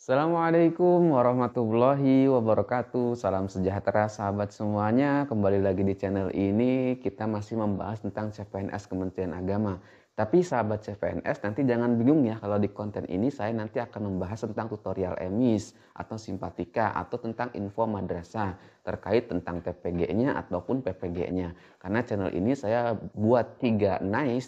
Assalamualaikum warahmatullahi wabarakatuh. Salam sejahtera sahabat semuanya. Kembali lagi di channel ini kita masih membahas tentang CPNS Kementerian Agama. Tapi sahabat CPNS nanti jangan bingung ya kalau di konten ini saya nanti akan membahas tentang tutorial EMIS atau simpatika atau tentang info madrasah terkait tentang TPG-nya ataupun PPG-nya. Karena channel ini saya buat tiga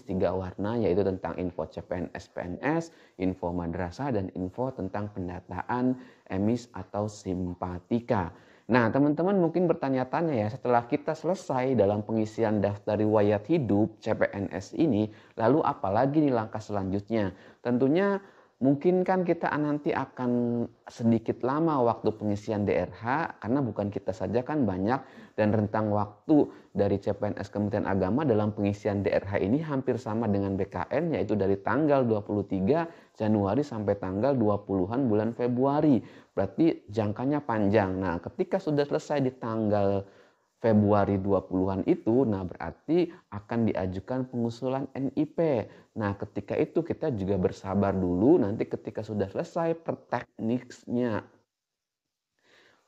tiga warna, yaitu tentang info CPNS PNS, info madrasah, dan info tentang pendataan emis atau simpatika. Nah, teman-teman mungkin bertanya-tanya ya, setelah kita selesai dalam pengisian daftar riwayat hidup CPNS ini, lalu apalagi nih langkah selanjutnya? Tentunya mungkin kan kita nanti akan sedikit lama waktu pengisian DRH, karena bukan kita saja, kan banyak, dan rentang waktu dari CPNS Kementerian Agama dalam pengisian DRH ini hampir sama dengan BKN, yaitu dari tanggal 23 Januari sampai tanggal 20-an bulan Februari. Berarti jangkanya panjang. Nah, ketika sudah selesai di tanggal Februari 20-an itu, nah berarti akan diajukan pengusulan NIP. Nah, ketika itu kita juga bersabar dulu, nanti ketika sudah selesai pertekniknya,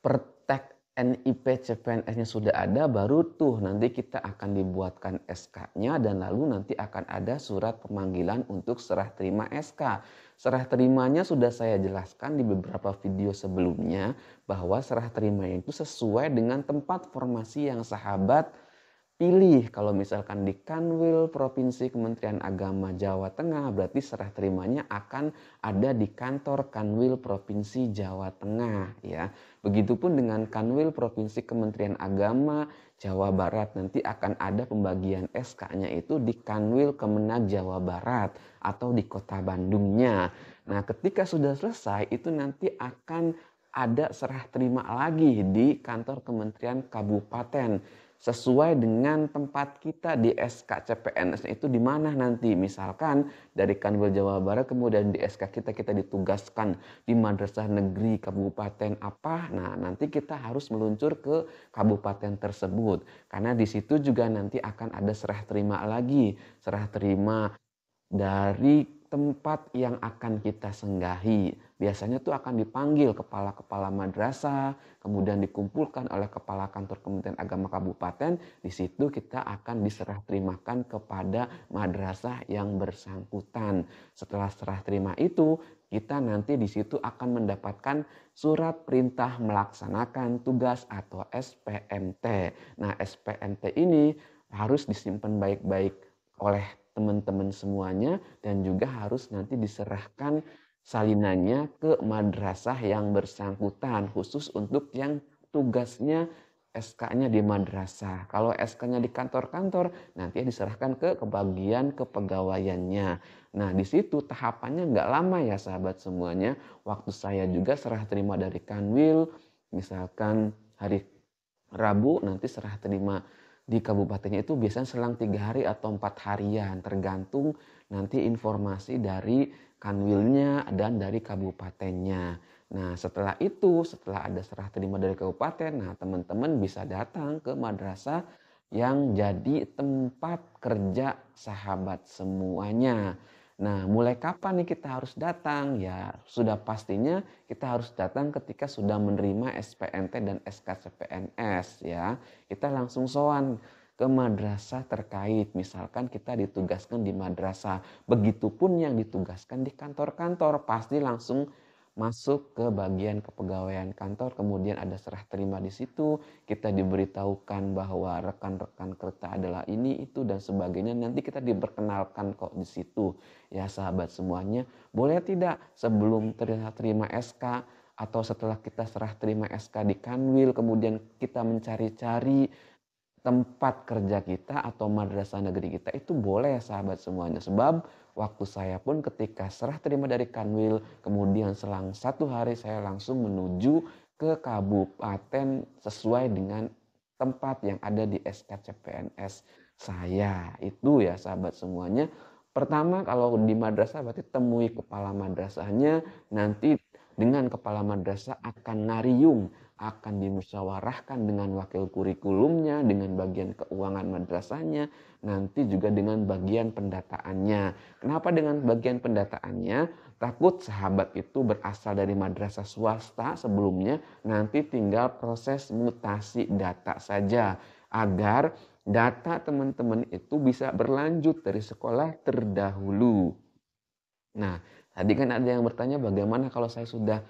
pertek NIP CPNS-nya sudah ada, baru tuh nanti kita akan dibuatkan SK-nya dan lalu nanti akan ada surat pemanggilan untuk serah terima SK. Serah terimanya sudah saya jelaskan di beberapa video sebelumnya, bahwa serah terimanya itu sesuai dengan tempat formasi yang sahabat pilih. Kalau misalkan di Kanwil Provinsi Kementerian Agama Jawa Tengah, berarti serah terimanya akan ada di kantor Kanwil Provinsi Jawa Tengah ya. Begitupun dengan Kanwil Provinsi Kementerian Agama Jawa Barat, nanti akan ada pembagian SK-nya itu di Kanwil Kemenag Jawa Barat atau di Kota Bandungnya. Nah, ketika sudah selesai itu nanti akan ada serah terima lagi di kantor Kementerian Kabupaten sesuai dengan tempat kita di SK CPNS itu di mana nanti. Misalkan dari Kanwil Jawa Barat kemudian di SK kita ditugaskan di madrasah negeri kabupaten apa. Nah, nanti kita harus meluncur ke kabupaten tersebut. Karena di situ juga nanti akan ada serah terima lagi, serah terima dari tempat yang akan kita senggahi. Biasanya tuh akan dipanggil kepala-kepala madrasah, kemudian dikumpulkan oleh kepala kantor Kementerian Agama Kabupaten. Di situ kita akan diserah terimakan kepada madrasah yang bersangkutan. Setelah serah terima itu, kita nanti di situ akan mendapatkan surat perintah melaksanakan tugas atau SPMT. Nah, SPMT ini harus disimpan baik-baik oleh teman-teman semuanya dan juga harus nanti diserahkan salinannya ke madrasah yang bersangkutan, khusus untuk yang tugasnya SK-nya di madrasah. Kalau SK-nya di kantor-kantor, nanti diserahkan ke bagian kepegawaiannya. Nah, di situ tahapannya nggak lama ya sahabat semuanya. Waktu saya juga serah terima dari Kanwil, misalkan hari Rabu, nanti serah terima di kabupatennya itu biasanya selang 3 hari atau 4 harian, tergantung nanti informasi dari kanwilnya dan dari kabupatennya. Nah, setelah itu, setelah ada serah terima dari kabupaten, nah teman-teman bisa datang ke madrasah yang jadi tempat kerja sahabat semuanya. Nah, mulai kapan nih kita harus datang? Ya, sudah pastinya kita harus datang ketika sudah menerima SPNT dan SKCPNS ya. Kita langsung sowan ke madrasah terkait. Misalkan kita ditugaskan di madrasah. Begitupun yang ditugaskan di kantor-kantor, pasti langsung masuk ke bagian kepegawaian kantor, kemudian ada serah terima di situ, kita diberitahukan bahwa rekan-rekan kerja adalah ini, itu, dan sebagainya. Nanti kita diperkenalkan kok di situ. Ya sahabat semuanya, boleh tidak sebelum terima SK atau setelah kita serah terima SK di Kanwil, kemudian kita mencari-cari tempat kerja kita atau madrasah negeri kita, itu boleh sahabat semuanya. Sebab waktu saya pun ketika serah terima dari Kanwil, kemudian selang 1 hari saya langsung menuju ke kabupaten sesuai dengan tempat yang ada di SKCPNS saya. Itu ya sahabat semuanya. Pertama, kalau di madrasah berarti temui kepala madrasahnya, nanti dengan kepala madrasah akan ngariung, akan dimusyawarahkan dengan wakil kurikulumnya, dengan bagian keuangan madrasahnya, nanti juga dengan bagian pendataannya. Kenapa dengan bagian pendataannya? Takut sahabat itu berasal dari madrasah swasta sebelumnya, nanti tinggal proses mutasi data saja agar data teman-teman itu bisa berlanjut dari sekolah terdahulu. Nah, tadi kan ada yang bertanya bagaimana kalau saya sudah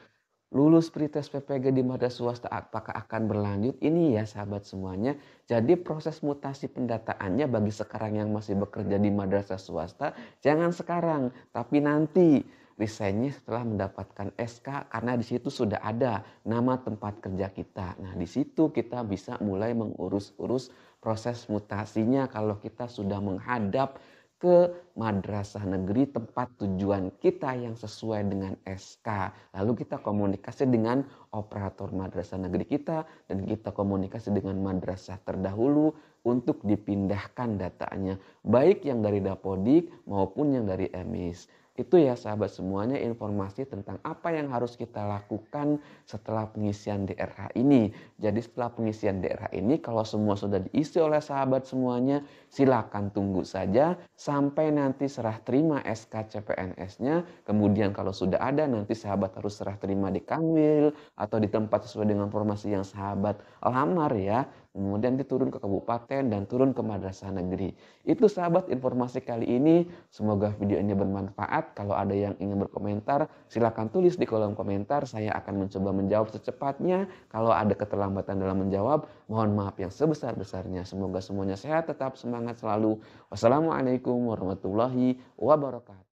lulus pretest PPG di madrasah swasta apakah akan berlanjut? Ini ya sahabat semuanya, jadi proses mutasi pendataannya bagi sekarang yang masih bekerja di madrasah swasta, jangan sekarang, tapi nanti resignnya setelah mendapatkan SK karena di situ sudah ada nama tempat kerja kita. Nah, di situ kita bisa mulai mengurus-urus proses mutasinya kalau kita sudah menghadap ke madrasah negeri tempat tujuan kita yang sesuai dengan SK. Lalu kita komunikasi dengan operator madrasah negeri kita dan kita komunikasi dengan madrasah terdahulu untuk dipindahkan datanya. Baik yang dari Dapodik maupun yang dari EMIS. Itu ya sahabat semuanya informasi tentang apa yang harus kita lakukan setelah pengisian DRH ini. Jadi setelah pengisian DRH ini kalau semua sudah diisi oleh sahabat semuanya, silakan tunggu saja sampai nanti serah terima SK CPNS-nya. Kemudian kalau sudah ada nanti sahabat harus serah terima di Kanwil atau di tempat sesuai dengan formasi yang sahabat lamar ya. Kemudian diturun ke kabupaten dan turun ke madrasah negeri. Itu sahabat informasi kali ini. Semoga video ini bermanfaat. Kalau ada yang ingin berkomentar, silakan tulis di kolom komentar. Saya akan mencoba menjawab secepatnya. Kalau ada keterlambatan dalam menjawab, mohon maaf yang sebesar-besarnya. Semoga semuanya sehat, tetap semangat selalu. Wassalamualaikum warahmatullahi wabarakatuh.